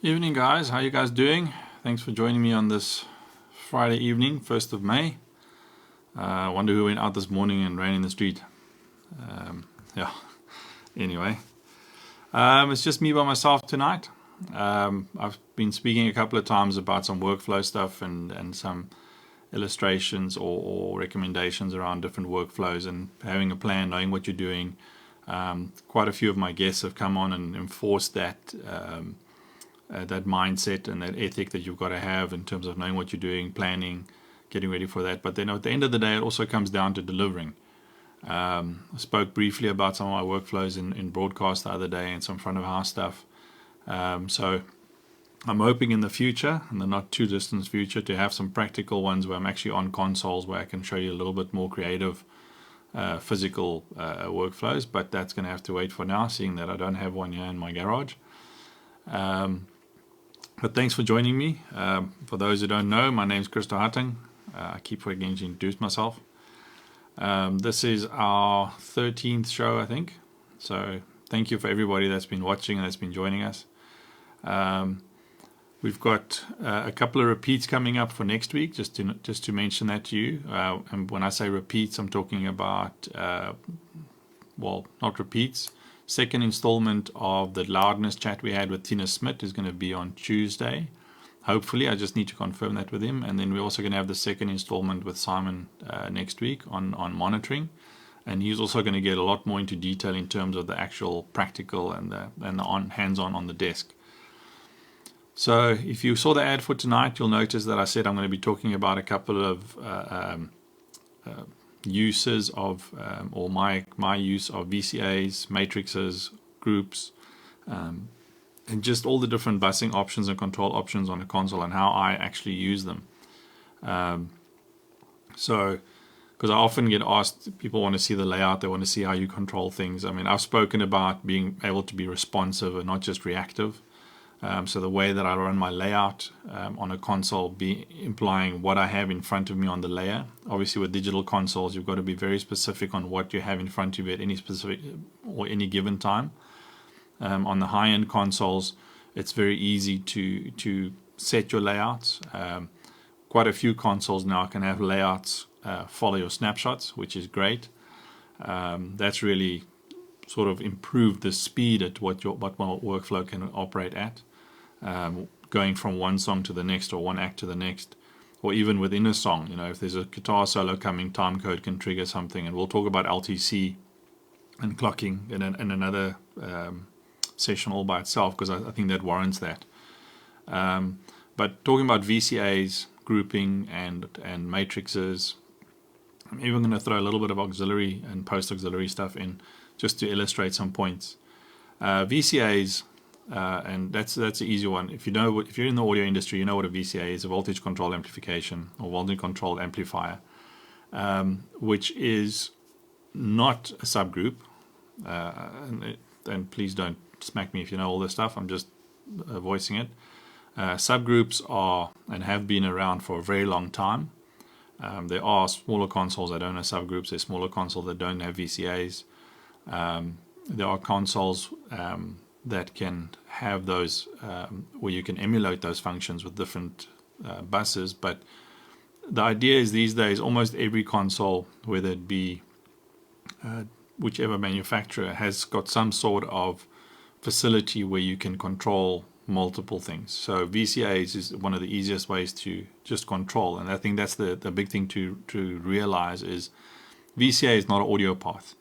Evening, guys. How you guys doing? Thanks for joining me on this Friday evening, 1st of May. I wonder who went out this morning and ran in the street. Yeah, anyway. It's just me by myself tonight. I've been speaking a couple of times about some workflow stuff and some illustrations or recommendations around different workflows and having a plan, knowing what you're doing. Quite a few of my guests have come on and enforced that that mindset and that ethic that you've got to have in terms of knowing what you're doing, planning, getting ready for that. But then at the end of the day, it also comes down to delivering. I spoke briefly about some of my workflows in broadcast the other day and some front of house stuff. So I'm hoping in the future, in the not too distant future, to have some practical ones where I'm actually on consoles where I can show you a little bit more creative physical workflows, but that's going to have to wait for now, seeing that I don't have one here in my garage. But thanks for joining me. For those who don't know, my name is Cristo. I keep forgetting to introduce myself. This is our 13th show, I think. So thank you for everybody that's been watching and that's been joining us. We've got a couple of repeats coming up for next week, just to mention that to you. And when I say repeats, I'm talking about, well, not repeats. Second installment of the loudness chat we had with Tina Smith is going to be on Tuesday. Hopefully, I just need to confirm that with him. And then we're also going to have the second installment with Simon next week on monitoring. And he's also going to get a lot more into detail in terms of the actual practical and the hands-on on the desk. So if you saw the ad for tonight, you'll notice that I said I'm going to be talking about a couple of uses of, or my use of VCAs, matrices, groups, and just all the different busing options and control options on a console and how I actually use them. So, because I often get asked, people want to see the layout, they want to see how you control things. I mean, I've spoken about being able to be responsive and not just reactive. So the way that I run my layout on a console be implying what I have in front of me on the layer. Obviously with digital consoles, you've got to be very specific on what you have in front of you at any specific or any given time. On the high-end consoles, it's very easy to set your layouts. Quite a few consoles now can have layouts follow your snapshots, which is great. That's really sort of improved the speed at what my workflow can operate at. Going from one song to the next or one act to the next, or even within a song, if there's a guitar solo coming, time code can trigger something, and we'll talk about LTC and clocking in another session all by itself, because I think that warrants that. But talking about VCAs, grouping and matrices, I'm even going to throw a little bit of auxiliary and post-auxiliary stuff in just to illustrate some points. VCAs, and that's an easy one. If you're in the audio industry, you know what a VCA is: a voltage control amplification or voltage control amplifier, which is not a subgroup. And please don't smack me if you know all this stuff. I'm just voicing it. Subgroups are and have been around for a very long time. There are smaller consoles that don't have subgroups. There's smaller consoles that don't have VCAs. There are consoles that can have those where you can emulate those functions with different buses, but the idea is these days almost every console, whether it be whichever manufacturer, has got some sort of facility where you can control multiple things. So VCAs is one of the easiest ways to just control, and I think that's the big thing to realize is VCA is not an audio path.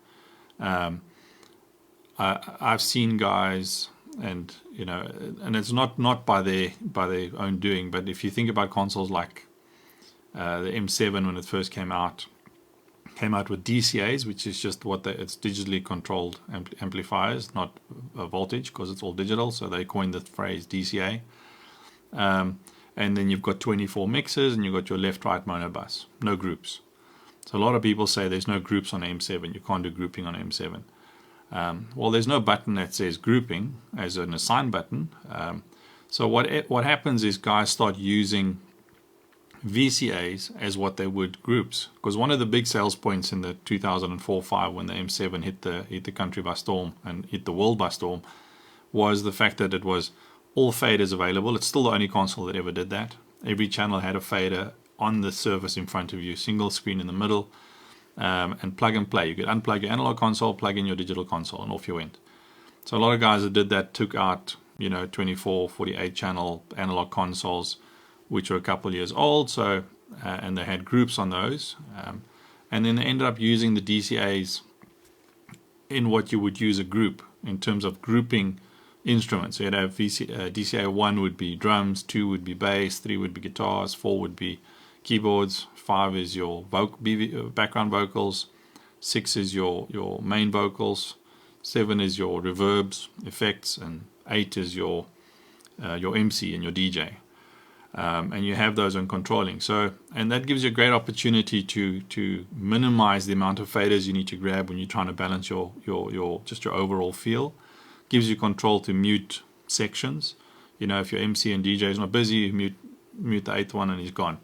I've seen guys, and and it's not by their own doing, but if you think about consoles like the M7 when it first came out with DCAs, which is just it's digitally controlled amplifiers, not a voltage, because it's all digital, so they coined the phrase DCA. And then you've got 24 mixers and you've got your left-right mono bus, no groups. So a lot of people say there's no groups on M7, you can't do grouping on M7. Well, there's no button that says grouping as an assign button. So what happens is guys start using VCAs as what they would groups, because one of the big sales points in the 2004-05 when the M7 hit the country by storm and hit the world by storm was the fact that it was all faders available. It's still the only console that ever did that. Every channel had a fader on the surface in front of you, single screen in the middle, and plug and play. You could unplug your analog console, plug in your digital console, and off you went. So a lot of guys that did that took out, 24, 48 channel analog consoles, which were a couple years old. So and they had groups on those, and then they ended up using the DCAs in what you would use a group in terms of grouping instruments. So you'd have DCA 1 would be drums, 2 would be bass, 3 would be guitars, 4 would be keyboards, 5 is your background vocals, 6 is your main vocals, 7 is your reverbs, effects, and 8 is your MC and your DJ. And you have those on controlling. So, and that gives you a great opportunity to minimize the amount of faders you need to grab when you're trying to balance your overall feel. Gives you control to mute sections. If your MC and DJ is not busy, you mute the 8th one and he's gone.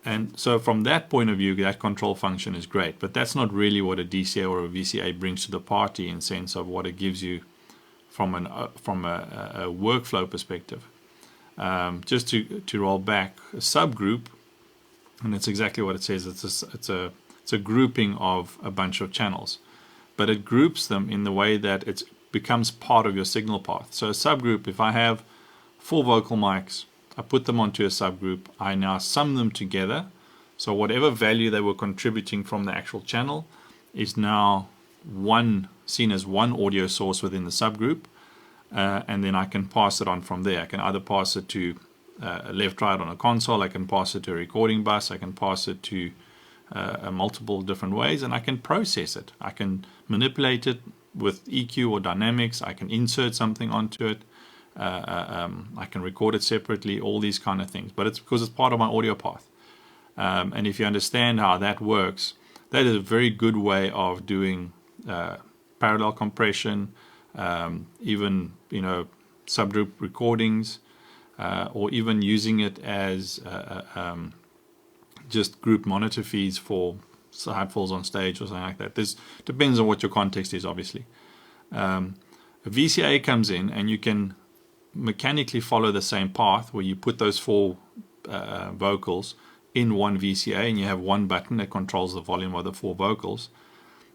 And so from that point of view, that control function is great. But that's not really what a DCA or a VCA brings to the party in sense of what it gives you from a workflow perspective. Just to roll back, a subgroup, and that's exactly what it says. It's a grouping of a bunch of channels, but it groups them in the way that it becomes part of your signal path. So a subgroup, if I have 4 vocal mics, I put them onto a subgroup, I now sum them together. So whatever value they were contributing from the actual channel is now seen as one audio source within the subgroup. And then I can pass it on from there. I can either pass it to left, right on a console, I can pass it to a recording bus, I can pass it to multiple different ways, and I can process it. I can manipulate it with EQ or dynamics, I can insert something onto it, I can record it separately, all these kind of things. But it's because it's part of my audio path. And if you understand how that works, that is a very good way of doing parallel compression, even subgroup recordings, or even using it as just group monitor feeds for side-fills on stage or something like that. This depends on what your context is, obviously. A VCA comes in and you can mechanically follow the same path where you put those 4 vocals in one VCA and you have one button that controls the volume of the 4 vocals,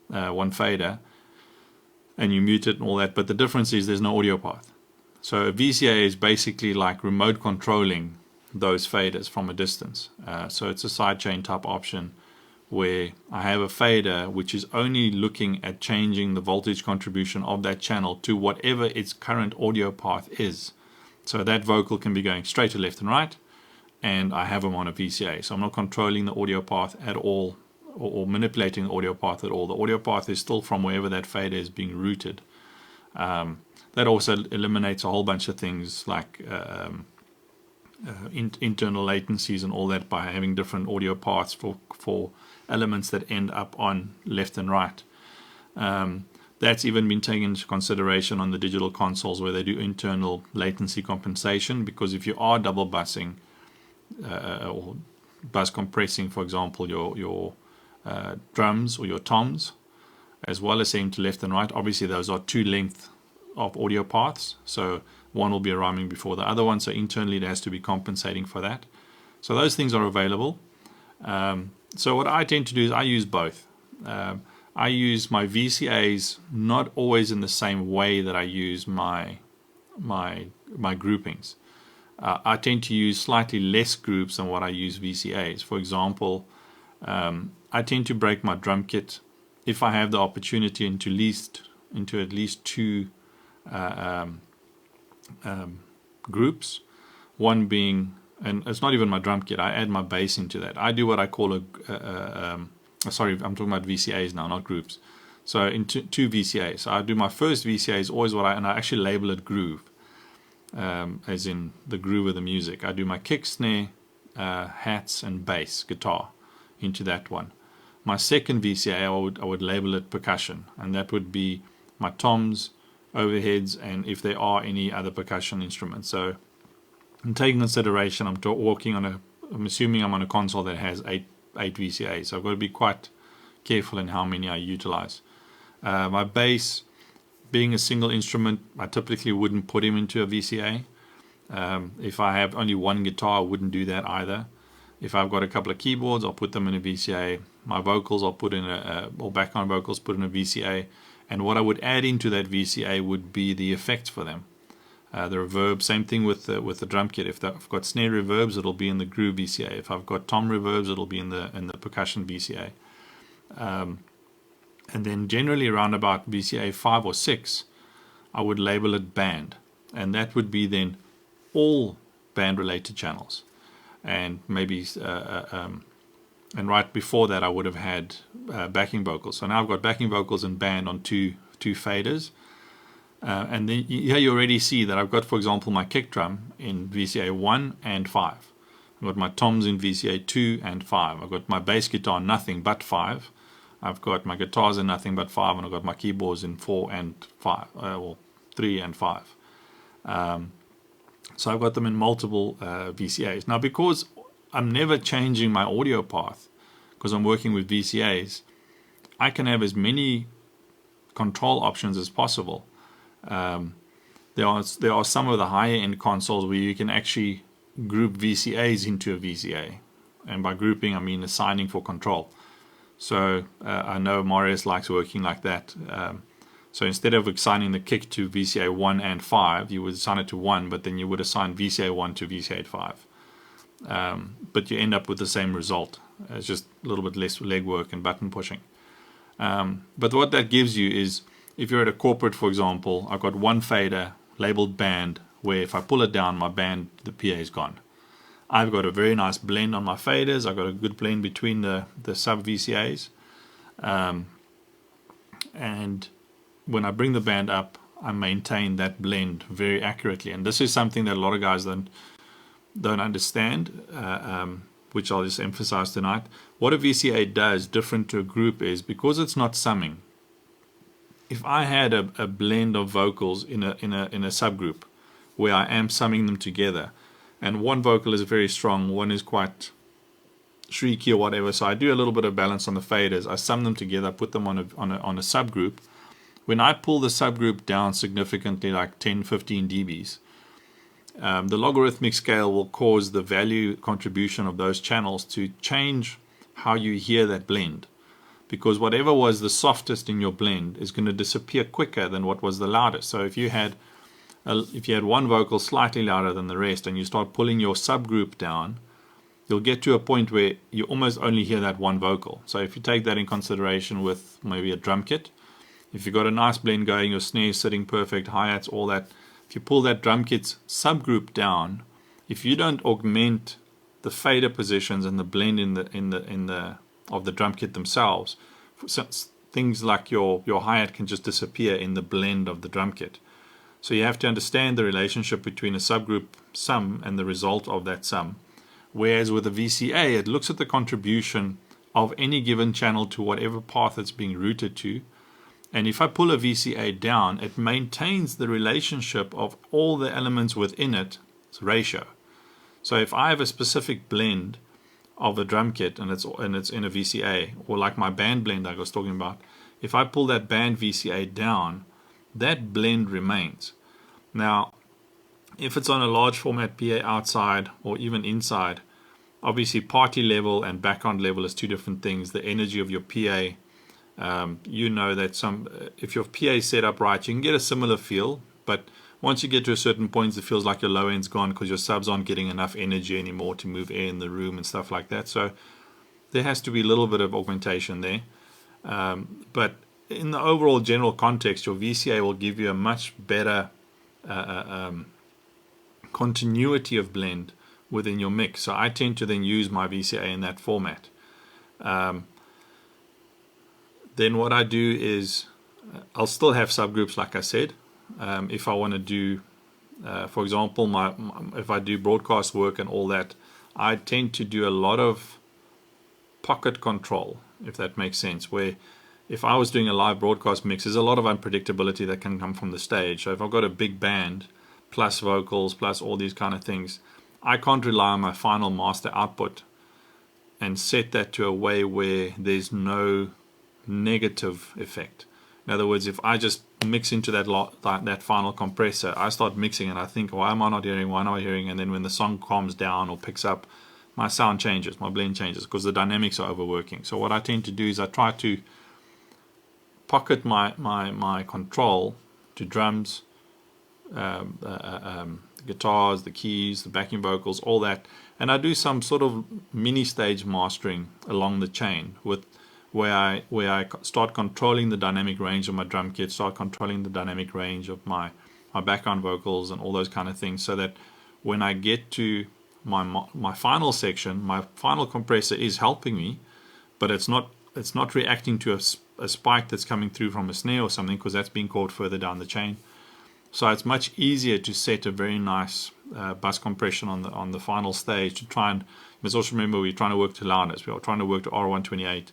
one fader, and you mute it and all that, but the difference is there's no audio path. So a VCA is basically like remote controlling those faders from a distance. So it's a sidechain type option where I have a fader which is only looking at changing the voltage contribution of that channel to whatever its current audio path is. So that vocal can be going straight to left and right, and I have them on a VCA. So I'm not controlling the audio path at all, or manipulating the audio path at all. The audio path is still from wherever that fader is being routed. That also eliminates a whole bunch of things like internal latencies and all that by having different audio paths for elements that end up on left and right. That's even been taken into consideration on the digital consoles where they do internal latency compensation, because if you are double busing or bus compressing, for example, your drums or your toms, as well as saying to left and right, obviously those are 2 lengths of audio paths, so one will be rhyming before the other one, so internally it has to be compensating for that. So those things are available. So what I tend to do is I use both. I use my VCAs not always in the same way that I use my groupings. I tend to use slightly less groups than what I use VCAs. For example, I tend to break my drum kit if I have the opportunity into at least 2 groups. One being, and it's not even my drum kit, I add my bass into that. I do what I call sorry, I'm talking about VCAs now, not groups. So in 2 VCAs. So I do my first VCA is always and I actually label it groove, as in the groove of the music. I do my kick, snare, hats, and bass, guitar into that one. My second VCA, I would label it percussion, and that would be my toms, overheads, and if there are any other percussion instruments. So in taking consideration, I'm assuming I'm on a console that has 8 VCAs, so I've got to be quite careful in how many I utilize. My bass, being a single instrument, I typically wouldn't put him into a VCA. If I have only one guitar, I wouldn't do that either. If I've got a couple of keyboards, I'll put them in a VCA. My vocals, I'll put in or background vocals, put in a VCA. And what I would add into that VCA would be the effects for them. The reverb, same thing with the drum kit. If I've got snare reverbs, it'll be in the groove VCA. If I've got tom reverbs, it'll be in the percussion VCA. And then generally around about VCA 5 or 6, I would label it band, and that would be then all band related channels. And maybe and right before that I would have had backing vocals. So now I've got backing vocals and band on two faders. And then here you already see that I've got, for example, my kick drum in VCA 1 and 5. I've got my toms in VCA 2 and 5. I've got my bass guitar nothing but 5. I've got my guitars in nothing but 5, and I've got my keyboards in 4 and 5, or 3 and 5. So I've got them in multiple VCAs. Now, because I'm never changing my audio path, because I'm working with VCAs, I can have as many control options as possible. There are some of the higher end consoles where you can actually group VCAs into a VCA, and by grouping I mean assigning for control. So I know Marius likes working like that. So instead of assigning the kick to VCA 1 and 5, you would assign it to 1, but then you would assign VCA 1 to VCA 5. But you end up with the same result. It's just a little bit less legwork and button pushing. But what that gives you is, if you're at a corporate, for example, I've got one fader labeled band, where if I pull it down, my band, the PA is gone. I've got a very nice blend on my faders. I've got a good blend between the sub VCAs. And when I bring the band up, I maintain that blend very accurately. And this is something that a lot of guys don't understand, which I'll just emphasize tonight. What a VCA does different to a group is, because it's not summing. If I had a blend of vocals in a subgroup where I am summing them together, and one vocal is very strong, one is quite shrieky or whatever, so I do a little bit of balance on the faders, I sum them together, put them on a subgroup. When I pull the subgroup down significantly, like 10-15 dBs, the logarithmic scale will cause the value contribution of those channels to change how you hear that blend, because whatever was the softest in your blend is going to disappear quicker than what was the loudest. So if you had one vocal slightly louder than the rest and you start pulling your subgroup down, you'll get to a point where you almost only hear that one vocal. So if you take that in consideration with maybe a drum kit, if you've got a nice blend going, your snare sitting perfect, hi-hats, all that, if you pull that drum kit's subgroup down, if you don't augment the fader positions and the blend of the drum kit themselves, things like your hi-hat can just disappear in the blend of the drum kit. So you have to understand the relationship between a subgroup sum and the result of that sum. Whereas with a VCA, it looks at the contribution of any given channel to whatever path it's being routed to. And if I pull a VCA down, it maintains the relationship of all the elements within its ratio. So if I have a specific blend of a drum kit and it's in a VCA, or like my band blend I was talking about, if I pull that band VCA down, that blend remains. Now, if it's on a large format PA outside or even inside, obviously party level and background level is two different things. The energy of your PA, you know that if your PA is set up right, you can get a similar feel, but once you get to a certain point, it feels like your low end's gone because your subs aren't getting enough energy anymore to move air in the room and stuff like that. So there has to be a little bit of augmentation there. But in the overall general context, your VCA will give you a much better continuity of blend within your mix. So I tend to then use my VCA in that format. Then what I do is I'll still have subgroups, like I said. If I want to do, for example, if I do broadcast work and all that, I tend to do a lot of pocket control, if that makes sense, where if I was doing a live broadcast mix, there's a lot of unpredictability that can come from the stage. So if I've got a big band, plus vocals, plus all these kind of things, I can't rely on my final master output and set that to a way where there's no negative effect. In other words, if I just mix into that final compressor, I start mixing and I think, why am I not hearing, why am I not hearing? And then when the song calms down or picks up, my sound changes, my blend changes, because the dynamics are overworking. So what I tend to do is I try to pocket my control to drums, guitars, the keys, the backing vocals, all that, and I do some sort of mini stage mastering along the chain with where I start controlling the dynamic range of my drum kit, start controlling the dynamic range of my background vocals and all those kind of things, so that when I get to my final section, my final compressor is helping me, but it's not reacting to a spike that's coming through from a snare or something, because that's being caught further down the chain. So it's much easier to set a very nice bus compression on the final stage to try and, you must also remember, we're trying to work to loudness, we're trying to work to R128,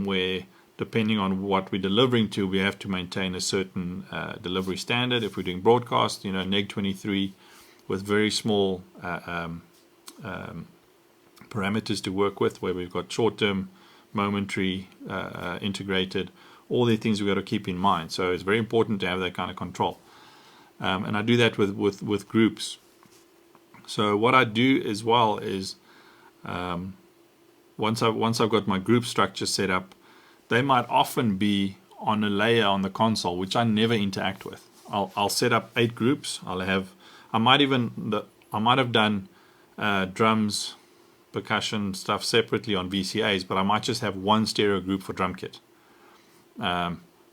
where depending on what we're delivering to, we have to maintain a certain delivery standard. If we're doing broadcast, neg 23 with very small parameters to work with, where we've got short-term, momentary, integrated, all the things we've got to keep in mind. So it's very important to have that kind of control. And I do that with groups. So what I do as well is, once I've got my group structure set up, they might often be on a layer on the console which I never interact with. I'll set up 8 groups. I might have done drums, percussion stuff separately on VCAs, but I might just have one stereo group for drum kit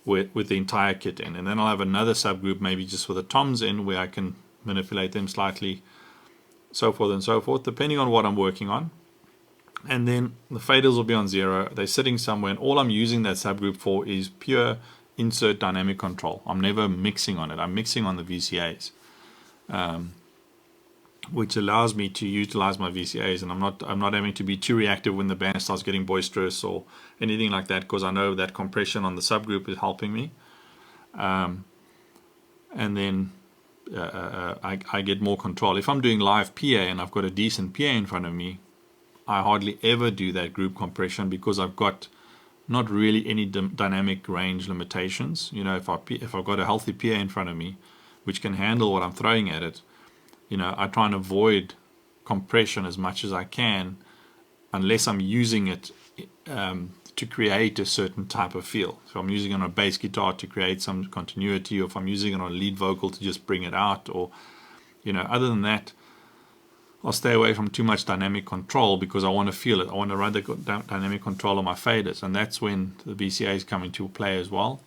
with the entire kit in, and then I'll have another subgroup maybe just for the toms in, where I can manipulate them slightly, so forth and so forth, depending on what I'm working on. And then the faders will be on 0. They're sitting somewhere, and all I'm using that subgroup for is pure insert dynamic control. I'm never mixing on it. I'm mixing on the VCAs, which allows me to utilize my VCAs, and I'm not having to be too reactive when the band starts getting boisterous or anything like that, because I know that compression on the subgroup is helping me. And then I get more control. If I'm doing live PA and I've got a decent PA in front of me, I hardly ever do that group compression, because I've got not really any dynamic range limitations. If I've got a healthy PA in front of me, which can handle what I'm throwing at it, I try and avoid compression as much as I can, unless I'm using it to create a certain type of feel. So I'm using it on a bass guitar to create some continuity, or if I'm using it on a lead vocal to just bring it out, or other than that, I'll stay away from too much dynamic control, because I want to feel it. I want to run the dynamic control on my faders, and that's when the VCAs come into play as well.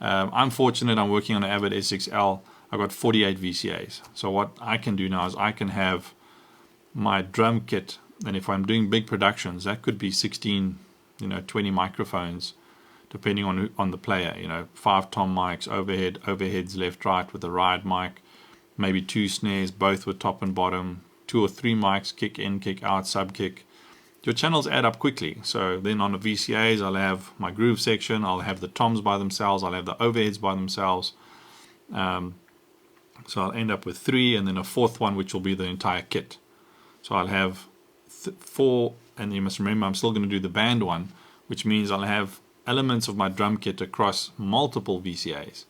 I'm fortunate, I'm working on an Avid S6L. I've got 48 VCAs. So what I can do now is I can have my drum kit, and if I'm doing big productions, that could be 16, 20 microphones, depending on the player. 5 tom mics, overheads left, right with the ride mic, maybe 2 snares, both with top and bottom, 2 or 3 mics, kick in, kick out, sub kick. Your channels add up quickly. So then on the VCAs, I'll have my groove section, I'll have the toms by themselves, I'll have the overheads by themselves. So I'll end up with 3, and then a 4th one, which will be the entire kit. So I'll have 4, and you must remember I'm still going to do the band one, which means I'll have elements of my drum kit across multiple VCAs.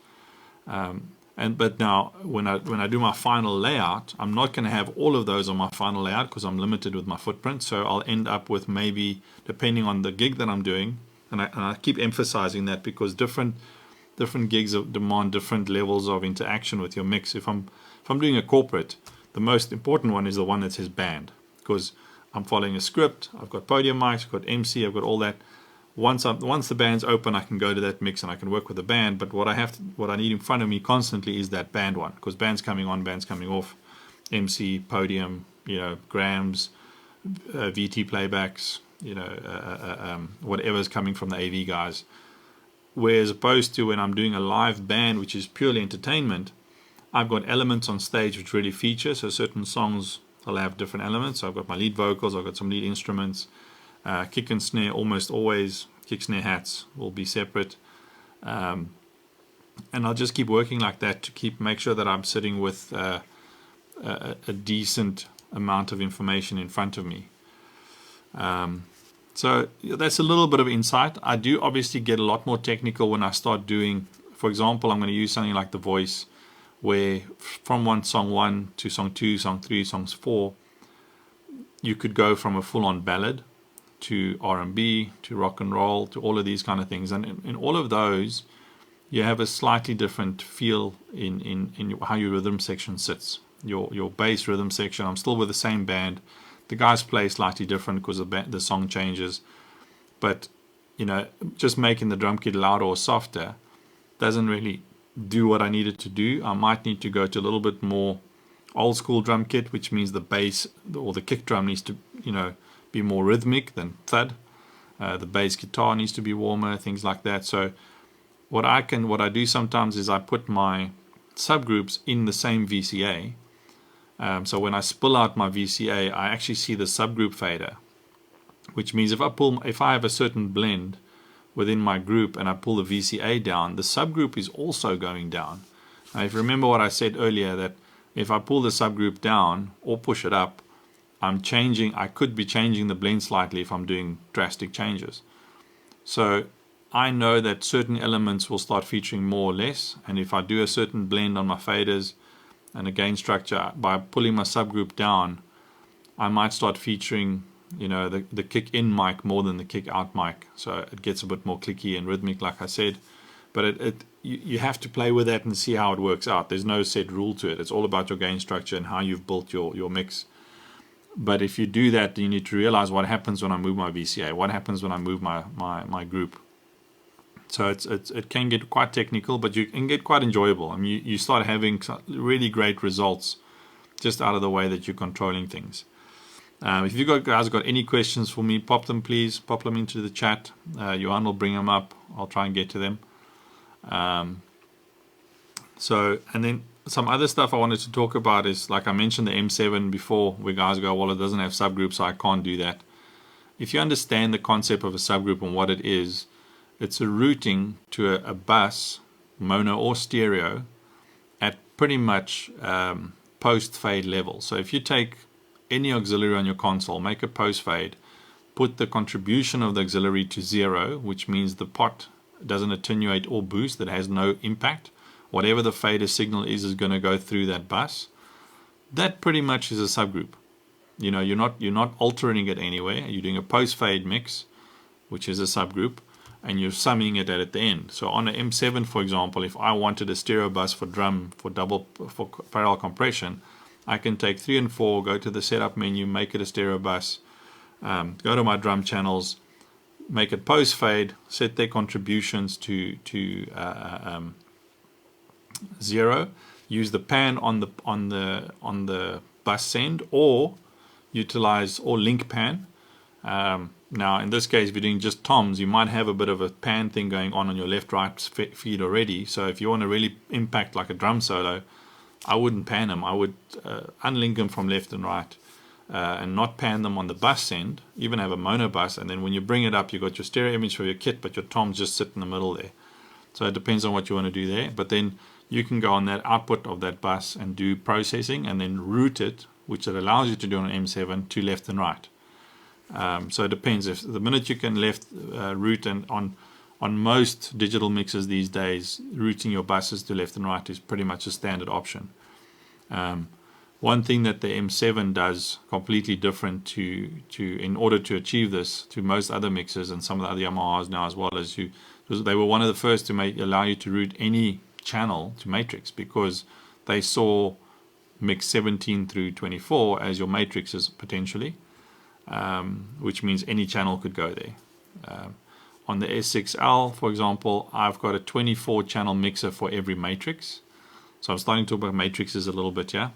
But now when I do my final layout, I'm not going to have all of those on my final layout, because I'm limited with my footprint. So I'll end up with, maybe, depending on the gig that I'm doing, and I keep emphasizing that, because different gigs demand different levels of interaction with your mix. If I'm doing a corporate, the most important one is the one that says band, because I'm following a script. I've got podium mics, I've got MC, I've got all that. Once the band's open, I can go to that mix and I can work with the band. But what I need in front of me constantly is that band one, because band's coming on, band's coming off, MC, podium, grams, VT playbacks, whatever's coming from the AV guys. Whereas opposed to when I'm doing a live band, which is purely entertainment, I've got elements on stage which really feature. So certain songs, I'll have different elements. So I've got my lead vocals, I've got some lead instruments, kick and snare, almost always kick snare hats will be separate. And I'll just keep working like that to make sure that I'm sitting with a decent amount of information in front of me. So that's a little bit of insight. I do obviously get a lot more technical when I start doing, for example, I'm going to use something like The Voice, where from song 1 to song 2, song 3, songs 4, you could go from a full-on ballad to R&B to rock and roll to all of these kind of things. And in all of those, you have a slightly different feel in how your rhythm section sits. Your bass rhythm section, I'm still with the same band. The guys play slightly different because the song changes. But, just making the drum kit louder or softer doesn't really do what I need it to do. I might need to go to a little bit more old school drum kit, which means the bass or the kick drum needs to, be more rhythmic than thud. The bass guitar needs to be warmer, things like that. So what I do sometimes is I put my subgroups in the same VCA. So when I spill out my VCA, I actually see the subgroup fader, which means if I have a certain blend within my group and I pull the VCA down, the subgroup is also going down. Now, if you remember what I said earlier, that if I pull the subgroup down or push it up, I could be changing the blend slightly if I'm doing drastic changes. So I know that certain elements will start featuring more or less, and if I do a certain blend on my faders and a gain structure, by pulling my subgroup down, I might start featuring the kick in mic more than the kick out mic, so it gets a bit more clicky and rhythmic, like I said. But you have to play with that and see how it works out. There's no set rule to it. It's all about your gain structure and how you've built your mix. But if you do that, you need to realize what happens when I move my VCA, what happens when I move my group. So it can get quite technical, but you can get quite enjoyable. I mean, you start having really great results just out of the way that you're controlling things. If you guys got any questions for me, please pop them into the chat. Johan will bring them up. I'll try and get to them. And then some other stuff I wanted to talk about is, like I mentioned, the M7 before, where guys go, well, it doesn't have subgroups, so I can't do that. If you understand the concept of a subgroup and what it is, it's a routing to a bus, mono or stereo, at pretty much post-fade level. So if you take any auxiliary on your console, make a post-fade, put the contribution of the auxiliary to 0, which means the pot doesn't attenuate or boost, that has no impact. Whatever the fader signal is going to go through that bus. That pretty much is a subgroup. You're not altering it anywhere. You're doing a post-fade mix, which is a subgroup, and you're summing it at the end. So on an M7, for example, if I wanted a stereo bus for parallel compression, I can take 3 and 4, go to the setup menu, make it a stereo bus, go to my drum channels, make it post-fade, set their contributions to 0, use the pan on the bus send, or utilize or link pan. Now in this case, if you're doing just toms, you might have a bit of a pan thing going on your left-right feed already. So if you want to really impact like a drum solo, I wouldn't pan them. I would unlink them from left and right, and not pan them on the bus send. Even have a mono bus, and then when you bring it up, you've got your stereo image for your kit, but your toms just sit in the middle there. So it depends on what you want to do there. But then you can go on that output of that bus and do processing and then route it, which it allows you to do on an M7, to left and right. So it depends. If the minute you can route, and on most digital mixers these days, routing your buses to left and right is pretty much a standard option. One thing that the M7 does completely different to in order to achieve this, to most other mixers and some of the other Yamahas now as well, is they were one of the first to allow you to route any channel to matrix, because they saw mix 17 through 24 as your matrices potentially, which means any channel could go there. On the S6L, for example, I've got a 24 channel mixer for every matrix. So I'm starting to talk about matrices a little bit, yeah.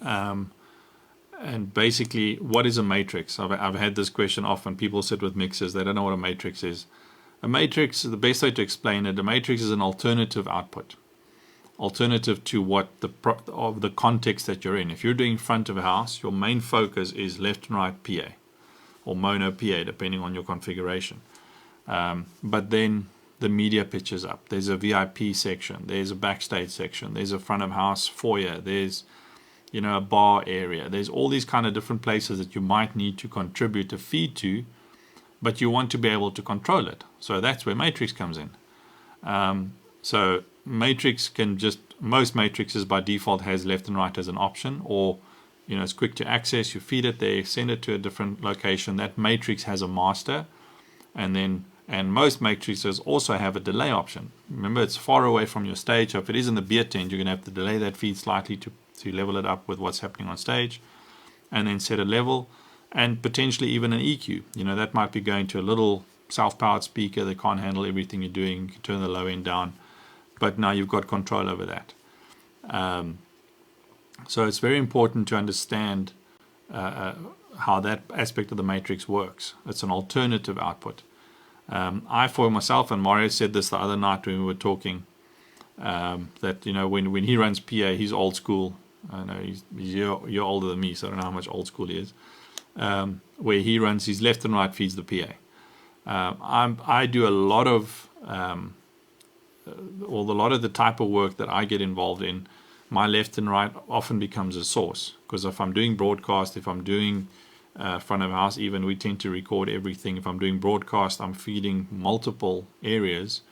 And basically, what is a matrix? I've had this question often. People sit with mixers, they don't know what a matrix is. A matrix, the best way to explain it, a matrix is an alternative output. Alternative to what of the context that you're in. If you're doing front of house, your main focus is left and right PA, or mono PA, depending on your configuration. But then the media pitches up. There's a VIP section. There's a backstage section. There's a front of house foyer. There's a bar area. There's all these kind of different places that you might need to contribute a feed to but you want to be able to control it. So that's where matrix comes in. So matrix can most matrices by default has left and right as an option, or it's quick to access. You feed it there, send it to a different location. That matrix has a master, and most matrices also have a delay option. Remember, it's far away from your stage. So if it is in the beer tent, you're going to have to delay that feed slightly to level it up with what's happening on stage, and then set a level, and potentially even an EQ. That might be going to a little self-powered speaker that can't handle everything you're doing. You can turn the low end down, but now you've got control over that. So it's very important to understand how that aspect of the matrix works. It's an alternative output. I, for myself, and Mario said this the other night when we were talking, that when he runs PA, he's old school. I know he's a year older than me, so I don't know how much old school he is. Where he runs his left and right feeds the PA. I do a lot of the type of work that I get involved in. My left and right often becomes a source, because if I'm doing broadcast, if I'm doing front of house, even, we tend to record everything. If I'm doing broadcast, I'm feeding multiple areas.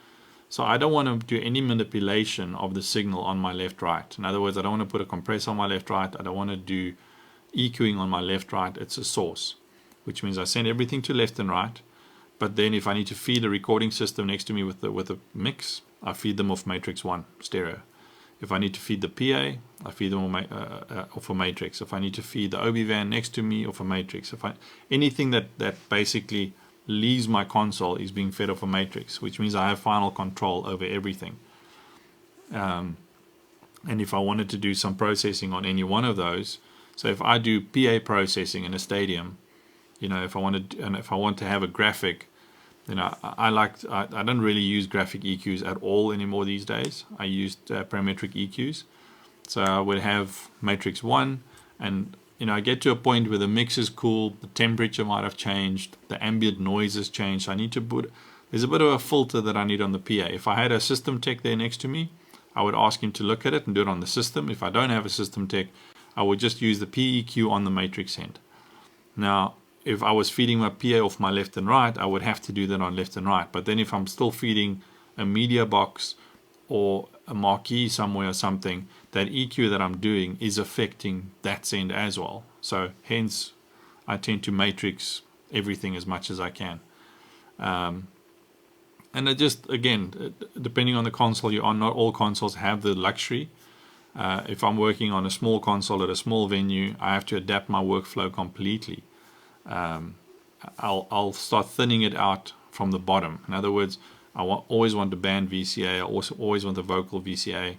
So I don't want to do any manipulation of the signal on my left-right. In other words, I don't want to put a compressor on my left-right. I don't want to do EQing on my left-right. It's a source, which means I send everything to left and right. But then if I need to feed a recording system next to me with a mix, I feed them off matrix 1 stereo. If I need to feed the PA, I feed them off a matrix. If I need to feed the OB van next to me, off a matrix. Anything that basically leaves my console is being fed off a matrix, which means I have final control over everything. And if I wanted to do some processing on any one of those, so if I do PA processing in a stadium, if I want to have a graphic, I don't really use graphic EQs at all anymore these days. I used parametric EQs. So I would have matrix 1, and I get to a point where the mix is cool, the temperature might have changed, the ambient noise has changed. So I need to there's a bit of a filter that I need on the PA. If I had a system tech there next to me, I would ask him to look at it and do it on the system. If I don't have a system tech, I would just use the PEQ on the matrix end. Now, if I was feeding my PA off my left and right, I would have to do that on left and right. But then if I'm still feeding a media box or a marquee somewhere or something, that EQ that I'm doing is affecting that send as well. So hence, I tend to matrix everything as much as I can. And it just, again, depending on the console you're on, not all consoles have the luxury. If I'm working on a small console at a small venue, I have to adapt my workflow completely. I'll start thinning it out from the bottom. In other words, I always want the band VCA. I also always want the vocal VCA,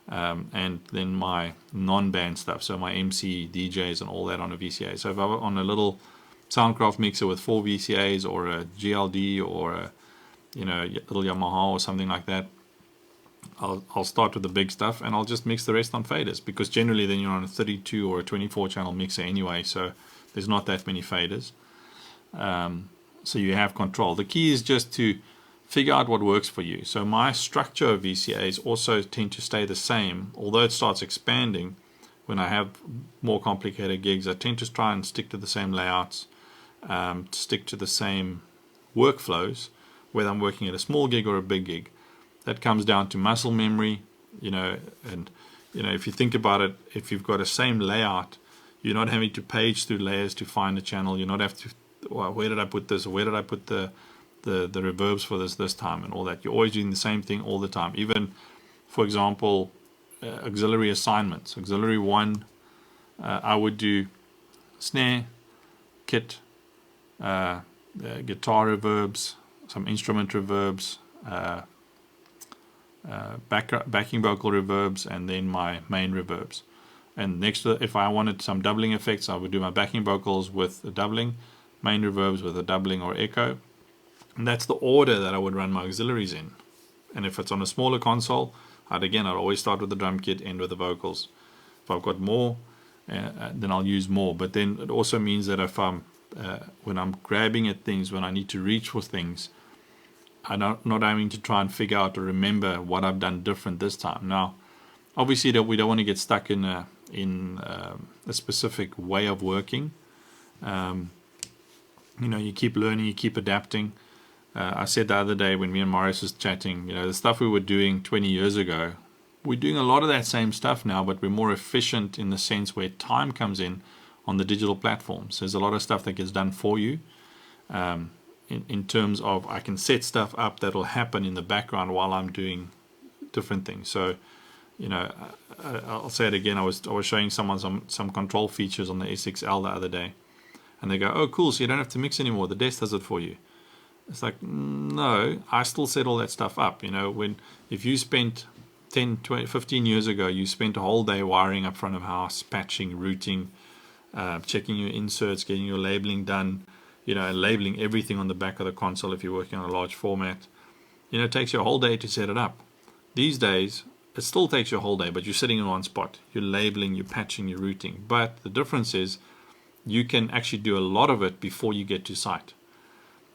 and then my non-band stuff. So my MC, DJs, and all that on a VCA. So if I'm on a little Soundcraft mixer with 4 VCAs, or a GLD, or a little Yamaha or something like that, I'll start with the big stuff, and I'll just mix the rest on faders, because generally then you're on a 32 or a 24 channel mixer anyway. So there's not that many faders. So you have control. The key is just to figure out what works for you. So my structure of VCAs also tend to stay the same, although it starts expanding. When I have more complicated gigs, I tend to try and stick to the same layouts, stick to the same workflows, whether I'm working at a small gig or a big gig. That comes down to muscle memory, and if you think about it, if you've got a same layout, you're not having to page through layers to find a channel. You not have to, where did I put this, or where did I put the reverbs for this time, and all that. You're always doing the same thing all the time. Even, for example, auxiliary assignments. Auxiliary 1, I would do snare, kit, guitar reverbs, some instrument reverbs, backing vocal reverbs, and then my main reverbs. And next, if I wanted some doubling effects, I would do my backing vocals with a doubling, main reverbs with a doubling or echo. And that's the order that I would run my auxiliaries in. And if it's on a smaller console, I'd always start with the drum kit, end with the vocals. If I've got more, then I'll use more. But then it also means that if when I'm grabbing at things, when I need to reach for things, I'm not having to try and figure out or remember what I've done different this time. Now, obviously, we don't want to get stuck in a specific way of working. You keep learning, you keep adapting. I said the other day when me and Morris was chatting, the stuff we were doing 20 years ago, we're doing a lot of that same stuff now, but we're more efficient in the sense where time comes in on the digital platforms. There's a lot of stuff that gets done for you. In terms of I can set stuff up that will happen in the background while I'm doing different things. So, I'll say it again. I was showing someone some control features on the SXL the other day, and they go, "Oh, cool! So you don't have to mix anymore. The desk does it for you." It's like, no, I still set all that stuff up. If you spent 10, 20, 15 years ago, you spent a whole day wiring up front of house, patching, routing, checking your inserts, getting your labeling done. And labeling everything on the back of the console if you're working on a large format. It takes you a whole day to set it up. These days, it still takes you a whole day, but you're sitting in one spot. You're labeling, you're patching, you're routing. But the difference is you can actually do a lot of it before you get to site.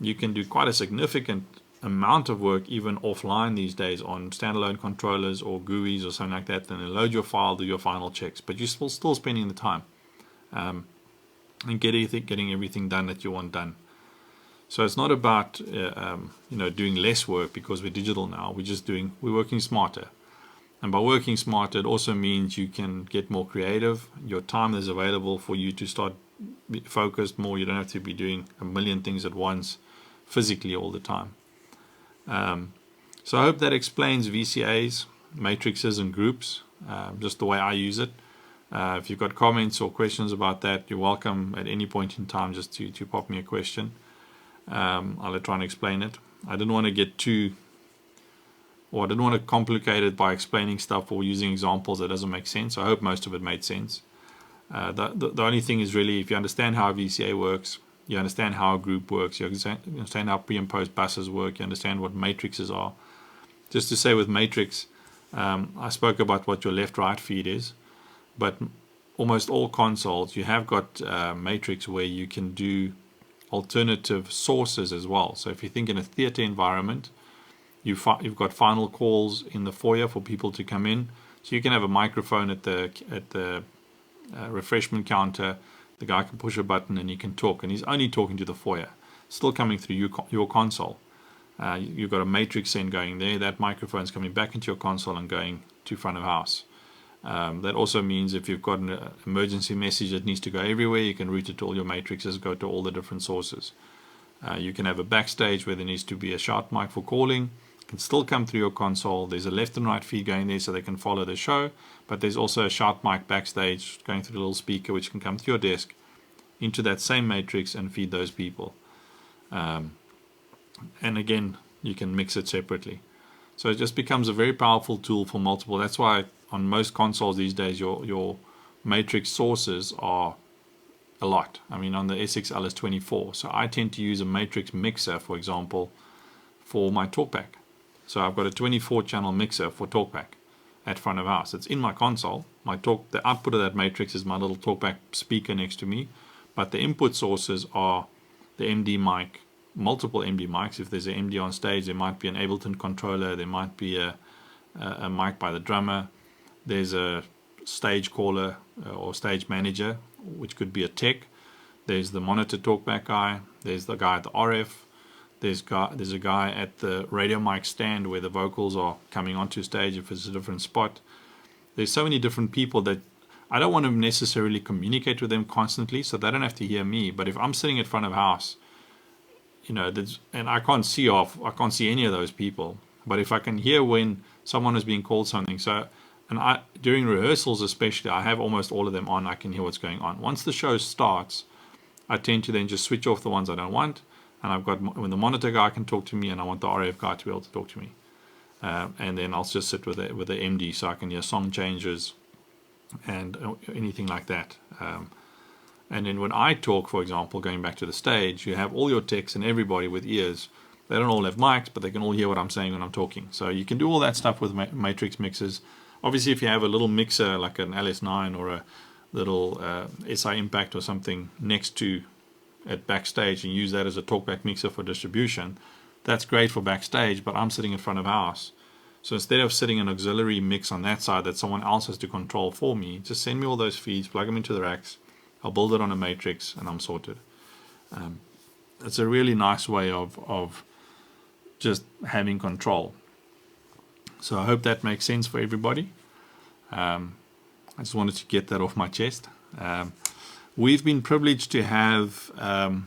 You can do quite a significant amount of work even offline these days on standalone controllers or GUIs or something like that. Then load your file, do your final checks. But you're still spending the time. And getting everything done that you want done. So it's not about doing less work because we're digital now. We're working smarter, and by working smarter, it also means you can get more creative. Your time is available for you to start focused more. You don't have to be doing a million things at once, physically all the time. So I hope that explains VCAs, matrices, and groups, just the way I use it. If you've got comments or questions about that, you're welcome at any point in time just to pop me a question. I'll try and explain it. I didn't want to complicate it by explaining stuff or using examples that doesn't make sense. I hope most of it made sense. The only thing is really, if you understand how a VCA works, you understand how a group works, you understand how pre and post buses work, you understand what matrices are. Just to say with matrix, I spoke about what your left-right feed is. But almost all consoles, you have got matrix where you can do alternative sources as well. So if you think in a theater environment, you've got final calls in the foyer for people to come in. So you can have a microphone at the refreshment counter. The guy can push a button and he can talk, and he's only talking to the foyer, still coming through your console. You've got a matrix send going there. That microphone's coming back into your console and going to front of house. That also means if you've got an emergency message that needs to go everywhere, you can route it to all your matrices, go to all the different sources. You can have a backstage where there needs to be a shout mic for calling. It can still come through your console. There's a left and right feed going there so they can follow the show, but there's also a shout mic backstage going through the little speaker which can come to your desk into that same matrix and feed those people. And again, you can mix it separately. So it just becomes a very powerful tool for multiple. That's why on most consoles these days, your matrix sources are a lot. I mean, on the SXL is 24. So I tend to use a matrix mixer, for example, for my TalkBack. So I've got a 24-channel mixer for TalkBack at front of house. It's in my console. The output of that matrix is my little TalkBack speaker next to me. But the input sources are the MD mic, multiple MD mics. If there's an MD on stage, there might be an Ableton controller. There might be a mic by the drummer. There's a stage caller or stage manager, which could be a tech. There's the monitor talkback guy. There's the guy at the RF. There's a guy at the radio mic stand where the vocals are coming onto stage if it's a different spot. There's so many different people that I don't want to necessarily communicate with them constantly, so they don't have to hear me. But if I'm sitting in front of house, and I can't see any of those people. But if I can hear when someone is being called something, and during rehearsals especially, I have almost all of them on. I can hear what's going on. Once the show starts, I tend to then just switch off the ones I don't want, and I've got when the monitor guy can talk to me, and I want the RF guy to be able to talk to me, and then I'll just sit with the MD so I can hear song changes and anything like that. And then when I talk, for example, going back to the stage, you have all your techs and everybody with ears. They don't all have mics, but they can all hear what I'm saying when I'm talking. So you can do all that stuff with matrix mixers. Obviously, if you have a little mixer like an LS9 or a little SI Impact or something next to at backstage and use that as a talkback mixer for distribution, that's great for backstage, but I'm sitting in front of house. So instead of sitting an auxiliary mix on that side that someone else has to control for me, just send me all those feeds, plug them into the racks, I'll build it on a matrix, and I'm sorted. it's a really nice way of just having control. So I hope that makes sense for everybody. I just wanted to get that off my chest. We've been privileged to have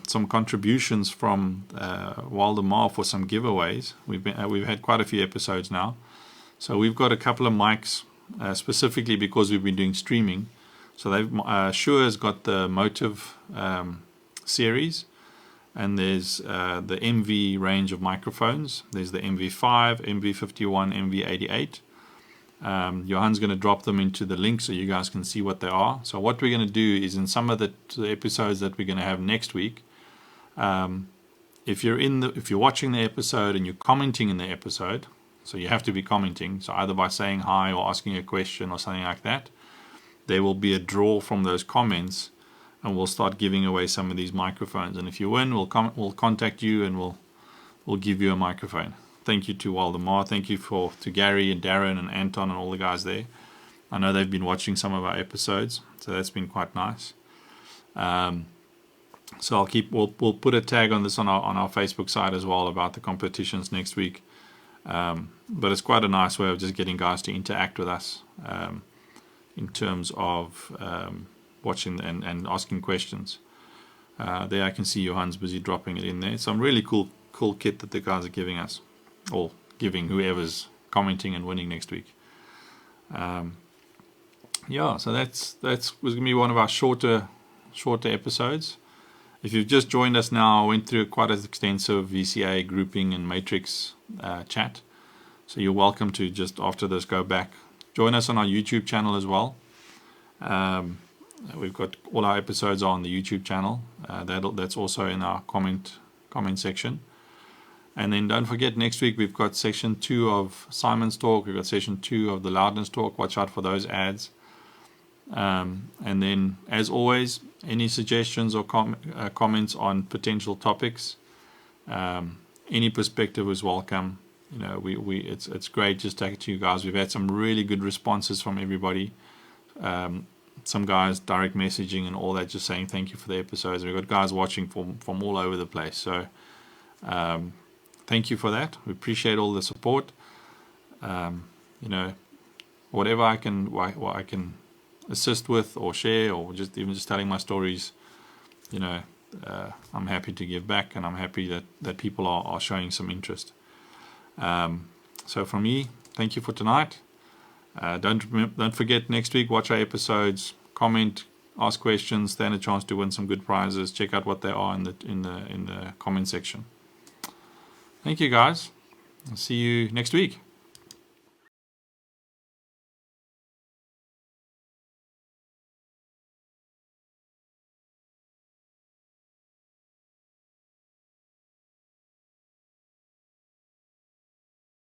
some contributions from Waldemar for some giveaways. We've had quite a few episodes now. So we've got a couple of mics specifically because we've been doing streaming. So Shure has got the Motive series, and there's the MV range of microphones. There's the MV5, MV51, MV88. Johan's going to drop them into the link so you guys can see what they are. So what we're going to do is in some of the episodes that we're going to have next week, if you're watching the episode and you're commenting in the episode, so you have to be commenting, so either by saying hi or asking a question or something like that, there will be a draw from those comments, and we'll start giving away some of these microphones. And if you win, we'll contact you and we'll give you a microphone. Thank you to Waldemar. Thank you to Gary and Darren and Anton and all the guys there. I know they've been watching some of our episodes, so that's been quite nice. So we'll put a tag on this on our Facebook side as well about the competitions next week. But it's quite a nice way of just getting guys to interact with us in terms of watching and asking questions. There I can see Johan's busy dropping it in there. Some really cool kit that the guys are giving us, or giving whoever's commenting and winning next week. Yeah, so that's was going to be one of our shorter episodes. If you've just joined us now, I went through quite an extensive VCA grouping and matrix chat. So you're welcome to, just after this, go back. Join us on our YouTube channel as well. We've got all our episodes on the YouTube channel. That's also in our comment section. And then don't forget, next week we've got session 2 of Simon's talk. We've got session 2 of the Loudness talk. Watch out for those ads. And then, as always, any suggestions or comments on potential topics, any perspective is welcome. You know, it's great just talking to you guys. We've had some really good responses from everybody. Some guys direct messaging and all that, just saying thank you for the episodes. We've got guys watching from all over the place. So thank you for that. We appreciate all the support. You know, whatever I can assist with or share, or even just telling my stories, you know, I'm happy to give back, and I'm happy that people are showing some interest. So from me, thank you for tonight. Don't forget, next week, watch our episodes, comment, ask questions, stand a chance to win some good prizes. Check out what they are in the comment section. Thank you, guys. I'll see you next week.